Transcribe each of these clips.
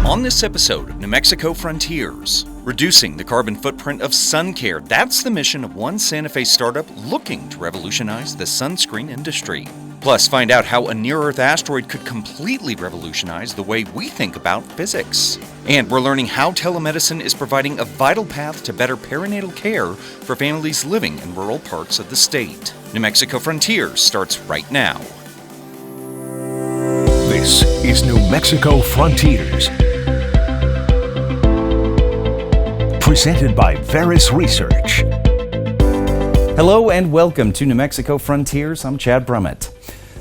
On this episode of New Mexico Frontiers, reducing the carbon footprint of sun care. That's the mission of one Santa Fe startup looking to revolutionize the sunscreen industry. Plus, find out how a near-Earth asteroid could completely revolutionize the way we think about physics. And we're learning how telemedicine is providing a vital path to better perinatal care for families living in rural parts of the state. New Mexico Frontiers starts right now. This is New Mexico Frontiers. Presented by Veris Research. Hello and welcome to New Mexico Frontiers. I'm Chad Brummett.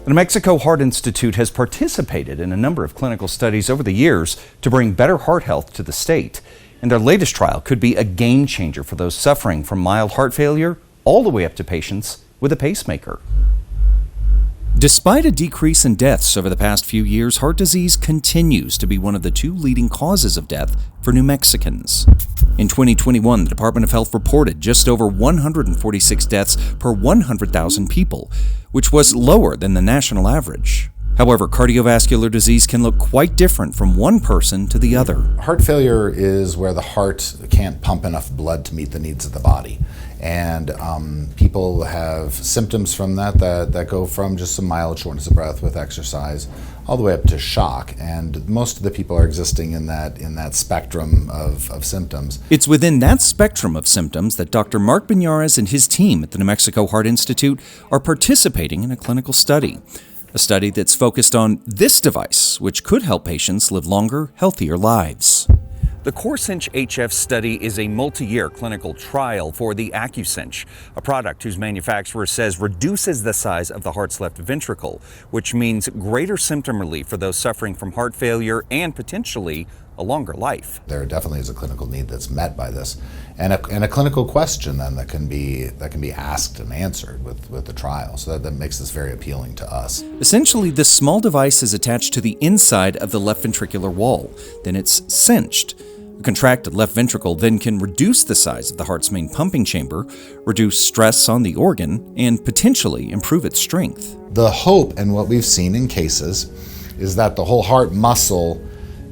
The New Mexico Heart Institute has participated in a number of clinical studies over the years to bring better heart health to the state. And their latest trial could be a game changer for those suffering from mild heart failure, all the way up to patients with a pacemaker. Despite a decrease in deaths over the past few years, heart disease continues to be one of the two leading causes of death for New Mexicans. In 2021, the Department of Health reported just over 146 deaths per 100,000 people, which was lower than the national average. However, cardiovascular disease can look quite different from one person to the other. Heart failure is where the heart can't pump enough blood to meet the needs of the body. And people have symptoms from that go from just some mild shortness of breath with exercise all the way up to shock. And most of the people are existing in that spectrum of symptoms. It's within that spectrum of symptoms that Dr. Mark Benares and his team at the New Mexico Heart Institute are participating in a clinical study. A study that's focused on this device, which could help patients live longer, healthier lives. The CoreCinch HF study is a multi-year clinical trial for the AccuCinch, a product whose manufacturer says reduces the size of the heart's left ventricle, which means greater symptom relief for those suffering from heart failure and potentially a longer life. There definitely is a clinical need that's met by this, and a clinical question then that can be asked and answered with the trial. So that makes this very appealing to us. Essentially, this small device is attached to the inside of the left ventricular wall. Then it's cinched. A contracted left ventricle then can reduce the size of the heart's main pumping chamber, reduce stress on the organ, and potentially improve its strength. The hope, and what we've seen in cases, is that the whole heart muscle,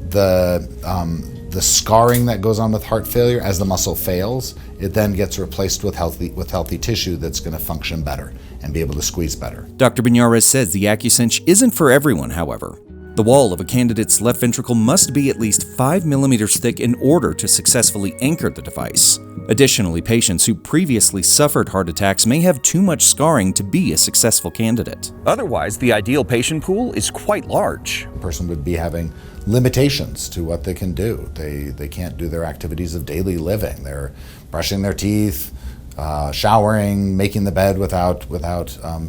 the scarring that goes on with heart failure, as the muscle fails, it then gets replaced with healthy tissue that's going to function better and be able to squeeze better. Dr. Benares says the AccuCinch isn't for everyone, however. The wall of a candidate's left ventricle must be at least 5 millimeters thick in order to successfully anchor the device. Additionally, patients who previously suffered heart attacks may have too much scarring to be a successful candidate. Otherwise, the ideal patient pool is quite large. A person would be having limitations to what they can do. They can't do their activities of daily living. They're brushing their teeth, showering, making the bed without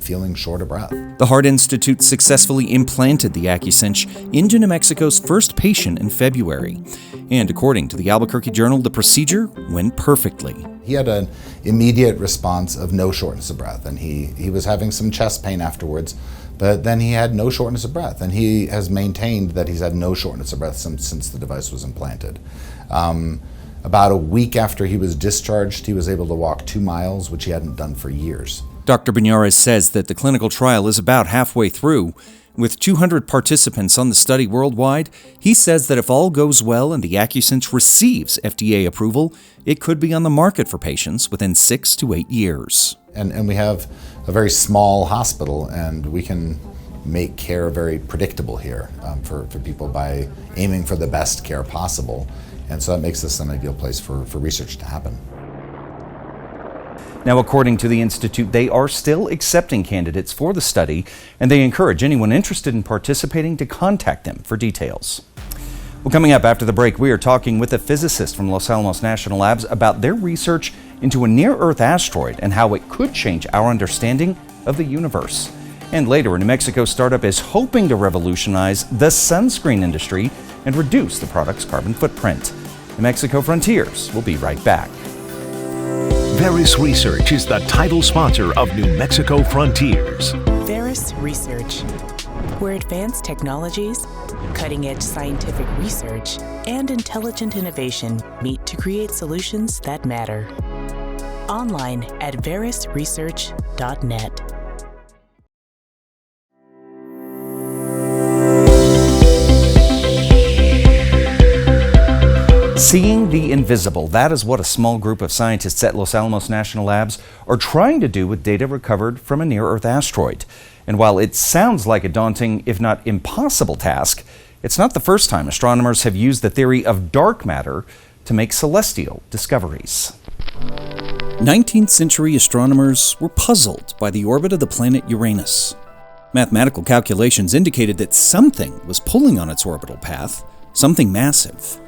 feeling short of breath. The Heart Institute successfully implanted the AccuCinch into New Mexico's first patient in February. And according to the Albuquerque Journal, the procedure went perfectly. He had an immediate response of no shortness of breath, and he was having some chest pain afterwards, but then he had no shortness of breath, and he has maintained that he's had no shortness of breath since the device was implanted. About a week after he was discharged, he was able to walk 2 miles, which he hadn't done for years. Dr. Benares says that the clinical trial is about halfway through. With 200 participants on the study worldwide, he says that if all goes well and the AccuCinch receives FDA approval, it could be on the market for patients within 6 to 8 years. And we have a very small hospital, and we can make care very predictable here for people by aiming for the best care possible. And so that makes this an ideal place for research to happen. Now, according to the Institute, they are still accepting candidates for the study, and they encourage anyone interested in participating to contact them for details. Well, coming up after the break, we are talking with a physicist from Los Alamos National Labs about their research into a near-Earth asteroid and how it could change our understanding of the universe. And later, a New Mexico startup is hoping to revolutionize the sunscreen industry and reduce the product's carbon footprint. New Mexico Frontiers will be right back. Veris Research is the title sponsor of New Mexico Frontiers. Veris Research, where advanced technologies, cutting-edge scientific research, and intelligent innovation meet to create solutions that matter. Online at verisresearch.net. Seeing the invisible, that is what a small group of scientists at Los Alamos National Labs are trying to do with data recovered from a near-Earth asteroid. And while it sounds like a daunting, if not impossible task, it's not the first time astronomers have used the theory of dark matter to make celestial discoveries. 19th century astronomers were puzzled by the orbit of the planet Uranus. Mathematical calculations indicated that something was pulling on its orbital path, something massive.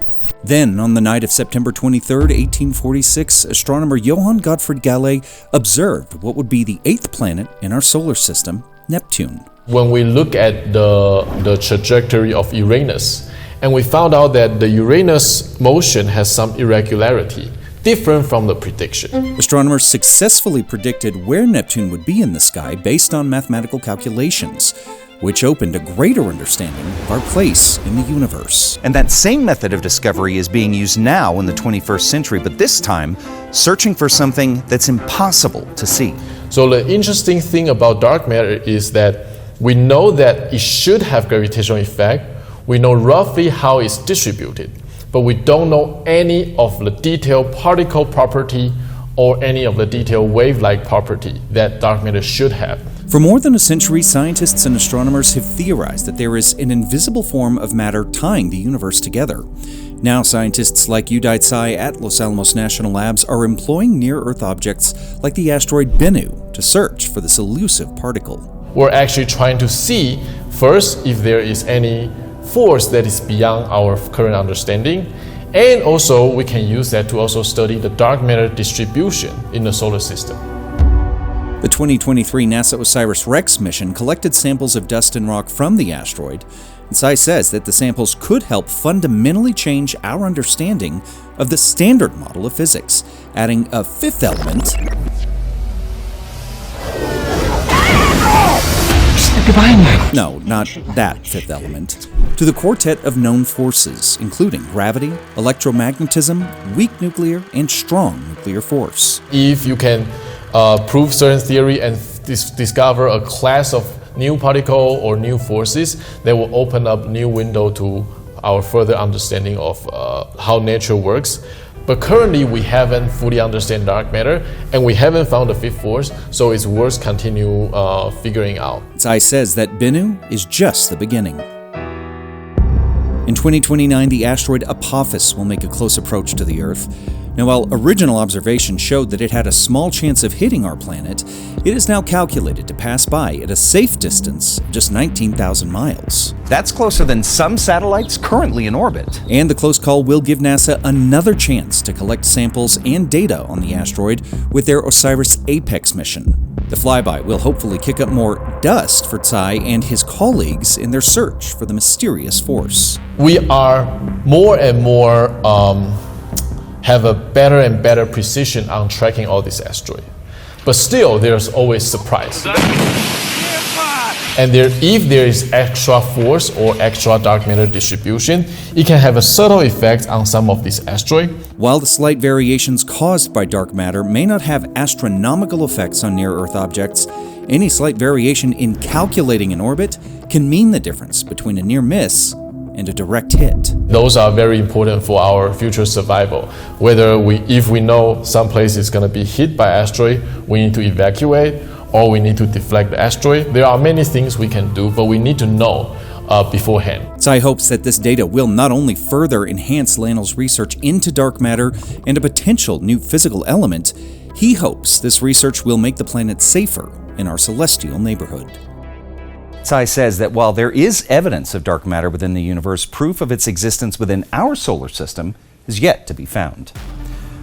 Then, on the night of September 23, 1846, astronomer Johann Gottfried Galle observed what would be the 8th planet in our solar system, Neptune. When we look at the trajectory of Uranus, and we found out that the Uranus motion has some irregularity, different from the prediction. Astronomers successfully predicted where Neptune would be in the sky based on mathematical calculations, which opened a greater understanding of our place in the universe. And that same method of discovery is being used now in the 21st century, but this time searching for something that's impossible to see. So the interesting thing about dark matter is that we know that it should have gravitational effect. We know roughly how it's distributed, but we don't know any of the detailed particle property or any of the detailed wave-like property that dark matter should have. For more than a century, scientists and astronomers have theorized that there is an invisible form of matter tying the universe together. Now, scientists like Udai Tsai at Los Alamos National Labs are employing near-Earth objects like the asteroid Bennu to search for this elusive particle. We're actually trying to see, first, if there is any force that is beyond our current understanding, and also we can use that to also study the dark matter distribution in the solar system. The 2023 NASA OSIRIS-REx mission collected samples of dust and rock from the asteroid, and Tsai says that the samples could help fundamentally change our understanding of the standard model of physics, adding a fifth element. No, not that fifth element. To the quartet of known forces, including gravity, electromagnetism, weak nuclear, and strong nuclear force. If you can prove certain theory and discover a class of new particle or new forces, that will open up new window to our further understanding of how nature works. But currently we haven't fully understand dark matter, and we haven't found the fifth force, so it's worth continue figuring out. Tsai says that Bennu is just the beginning. In 2029, the asteroid Apophis will make a close approach to the Earth. Now, while original observations showed that it had a small chance of hitting our planet, it is now calculated to pass by at a safe distance of just 19,000 miles. That's closer than some satellites currently in orbit. And the close call will give NASA another chance to collect samples and data on the asteroid with their OSIRIS-APEX mission. The flyby will hopefully kick up more dust for Tsai and his colleagues in their search for the mysterious force. We are more and more have a better and better precision on tracking all these asteroids. But still, there's always surprise. And if there is extra force or extra dark matter distribution, it can have a subtle effect on some of these asteroids. While the slight variations caused by dark matter may not have astronomical effects on near-Earth objects, any slight variation in calculating an orbit can mean the difference between a near miss and a direct hit. Those are very important for our future survival. If we know some place is going to be hit by asteroid, we need to evacuate, or we need to deflect the asteroid. There are many things we can do, but we need to know beforehand. Tsai hopes that this data will not only further enhance Lannell's research into dark matter and a potential new physical element, he hopes this research will make the planet safer in our celestial neighborhood. Tsai says that while there is evidence of dark matter within the universe, proof of its existence within our solar system is yet to be found.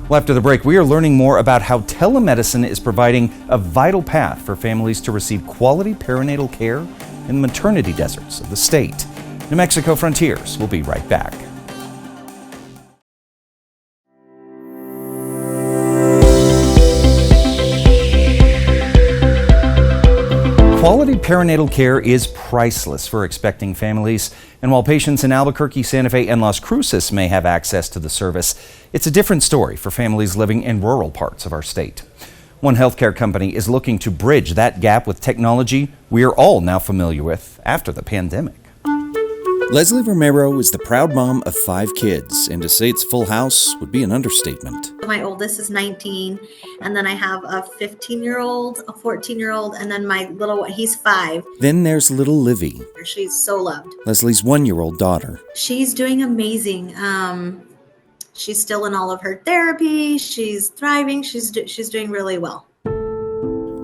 Well, after the break, we are learning more about how telemedicine is providing a vital path for families to receive quality perinatal care in the maternity deserts of the state. New Mexico Frontiers will be right back. Quality perinatal care is priceless for expecting families, and while patients in Albuquerque, Santa Fe, and Las Cruces may have access to the service, it's a different story for families living in rural parts of our state. One healthcare company is looking to bridge that gap with technology we are all now familiar with after the pandemic. Leslie Romero is the proud mom of 5 kids, and to say it's full house would be an understatement. My oldest is 19, and then I have a 15-year-old, a 14-year-old, and then my little one, he's 5. Then there's little Livy, She's so loved. Leslie's 1-year-old daughter. She's doing amazing. She's still in all of her therapy. She's thriving. She's doing really well.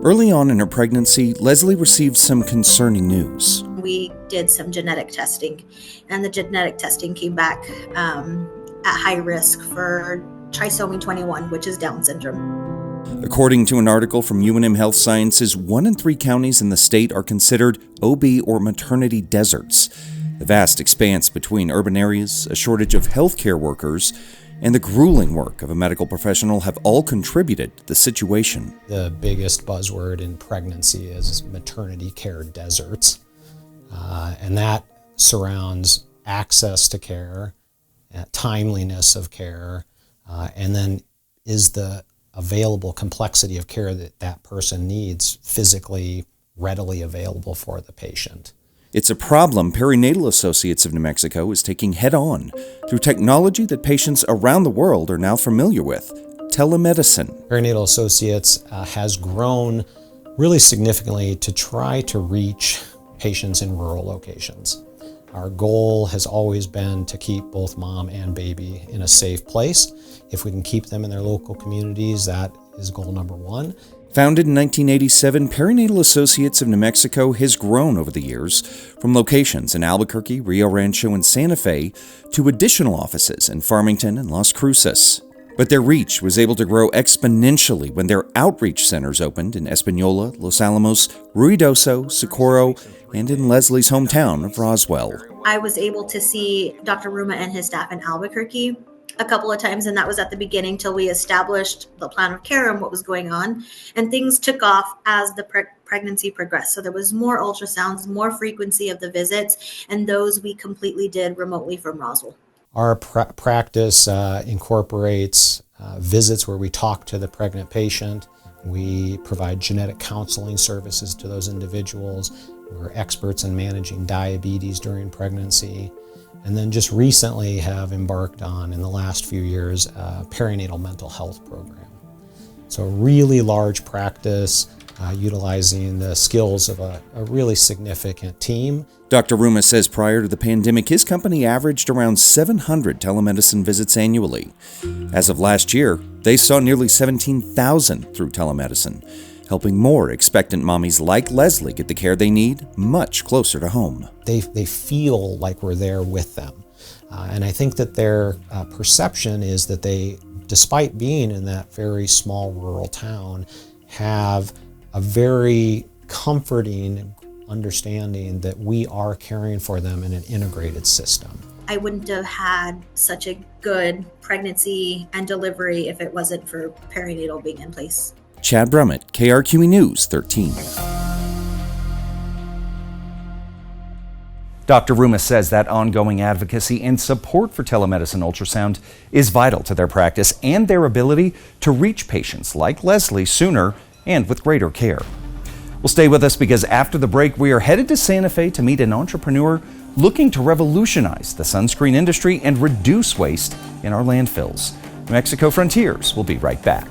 Early on in her pregnancy, Leslie received some concerning news. We did some genetic testing, and the genetic testing came back at high risk for trisomy 21, which is Down syndrome. According to an article from UNM Health Sciences, 1 in 3 counties in the state are considered OB or maternity deserts. The vast expanse between urban areas, a shortage of healthcare workers, and the grueling work of a medical professional have all contributed to the situation. The biggest buzzword in pregnancy is maternity care deserts, and that surrounds access to care, timeliness of care, and then is the available complexity of care that person needs physically readily available for the patient. It's a problem Perinatal Associates of New Mexico is taking head-on through technology that patients around the world are now familiar with, telemedicine. Perinatal Associates has grown really significantly to try to reach patients in rural locations. Our goal has always been to keep both mom and baby in a safe place. If we can keep them in their local communities, that is goal number 1. Founded in 1987, Perinatal Associates of New Mexico has grown over the years from locations in Albuquerque, Rio Rancho, and Santa Fe to additional offices in Farmington and Las Cruces. But their reach was able to grow exponentially when their outreach centers opened in Espanola, Los Alamos, Ruidoso, Socorro, and in Leslie's hometown of Roswell. I was able to see Dr. Ruma and his staff in Albuquerque a couple of times, and that was at the beginning till we established the plan of care and what was going on. And things took off as the pregnancy progressed. So there was more ultrasounds, more frequency of the visits, and those we completely did remotely from Roswell. Our practice incorporates visits where we talk to the pregnant patient. We provide genetic counseling services to those individuals. We're experts in managing diabetes during pregnancy. And then just recently have embarked on, in the last few years, a perinatal mental health program. So a really large practice utilizing the skills of a really significant team. Dr. Ruma says prior to the pandemic, his company averaged around 700 telemedicine visits annually. As of last year, they saw nearly 17,000 through telemedicine, helping more expectant mommies like Leslie get the care they need much closer to home. They feel like we're there with them. And I think that their perception is that they, despite being in that very small rural town, have a very comforting understanding that we are caring for them in an integrated system. I wouldn't have had such a good pregnancy and delivery if it wasn't for perinatal being in place. Chad Brummett, KRQE News 13. Dr. Ruma says that ongoing advocacy and support for telemedicine ultrasound is vital to their practice and their ability to reach patients like Leslie sooner and with greater care. Well, stay with us because after the break, we are headed to Santa Fe to meet an entrepreneur looking to revolutionize the sunscreen industry and reduce waste in our landfills. New Mexico Frontiers will be right back.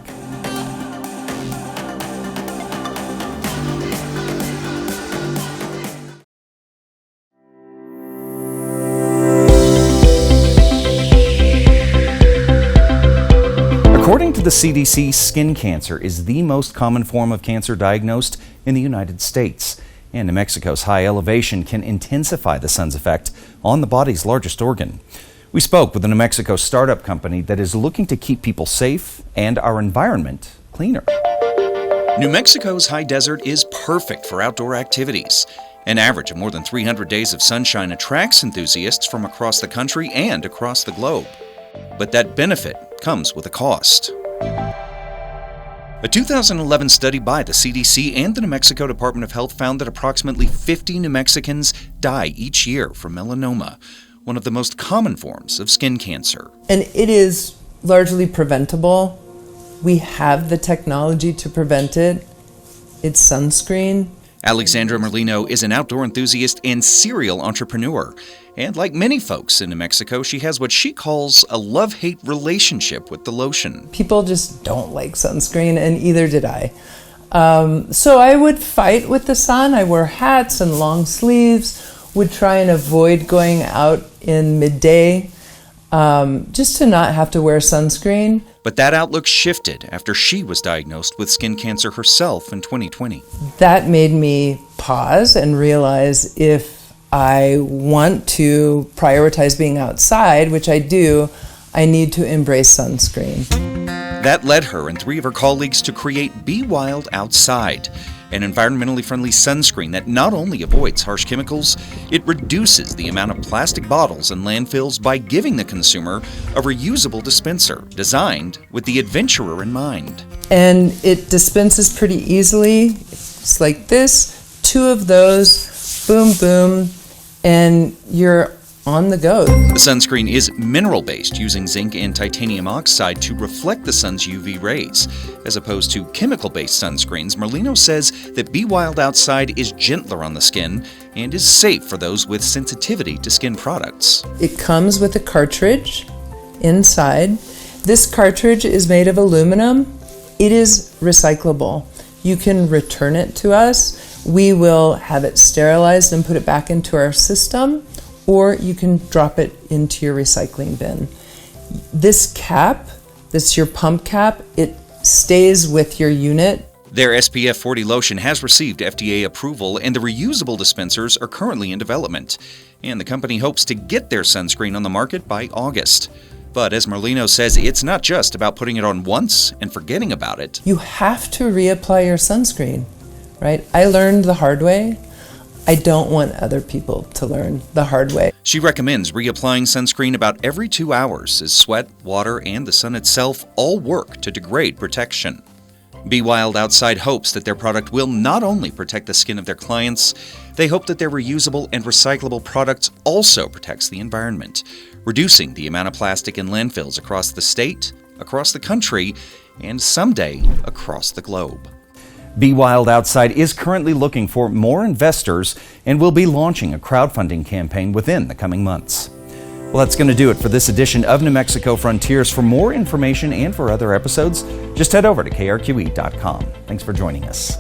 According to the CDC, skin cancer is the most common form of cancer diagnosed in the United States. And New Mexico's high elevation can intensify the sun's effect on the body's largest organ. We spoke with a New Mexico startup company that is looking to keep people safe and our environment cleaner. New Mexico's high desert is perfect for outdoor activities. An average of more than 300 days of sunshine attracts enthusiasts from across the country and across the globe. But that benefit comes with a cost. A 2011 study by the CDC and the New Mexico Department of Health found that approximately 50 New Mexicans die each year from melanoma, one of the most common forms of skin cancer. And it is largely preventable. We have the technology to prevent it. It's sunscreen. Alexandra Merlino is an outdoor enthusiast and serial entrepreneur, And like many folks in New Mexico, she has what she calls a love-hate relationship with the lotion. People just don't like sunscreen, and either did I. So I would fight with the sun. I wore hats and long sleeves, would try and avoid going out in midday, just to not have to wear sunscreen. But that outlook shifted after she was diagnosed with skin cancer herself in 2020. That made me pause and realize if I want to prioritize being outside, which I do, I need to embrace sunscreen. That led her and 3 of her colleagues to create Be Wild Outside, an environmentally friendly sunscreen that not only avoids harsh chemicals, it reduces the amount of plastic bottles in landfills by giving the consumer a reusable dispenser designed with the adventurer in mind. And it dispenses pretty easily. It's like this, 2 of those, boom, boom, and you're on the go. The sunscreen is mineral-based, using zinc and titanium oxide to reflect the sun's UV rays. As opposed to chemical-based sunscreens, Merlino says that Be Wild Outside is gentler on the skin and is safe for those with sensitivity to skin products. It comes with a cartridge inside. This cartridge is made of aluminum. It is recyclable. You can return it to us. We will have it sterilized and put it back into our system, or you can drop it into your recycling bin. This cap, this your pump cap, it stays with your unit. Their SPF 40 lotion has received FDA approval, and the reusable dispensers are currently in development. And the company hopes to get their sunscreen on the market by August. But as Merlino says, it's not just about putting it on once and forgetting about it. You have to reapply your sunscreen, right? I learned the hard way. I don't want other people to learn the hard way. She recommends reapplying sunscreen about every 2 hours, as sweat, water, and the sun itself all work to degrade protection. Be Wild Outside hopes that their product will not only protect the skin of their clients, they hope that their reusable and recyclable products also protects the environment, reducing the amount of plastic in landfills across the state, across the country, and someday across the globe. Be Wild Outside is currently looking for more investors and will be launching a crowdfunding campaign within the coming months. Well, that's going to do it for this edition of New Mexico Frontiers. For more information and for other episodes, just head over to krqe.com. Thanks for joining us.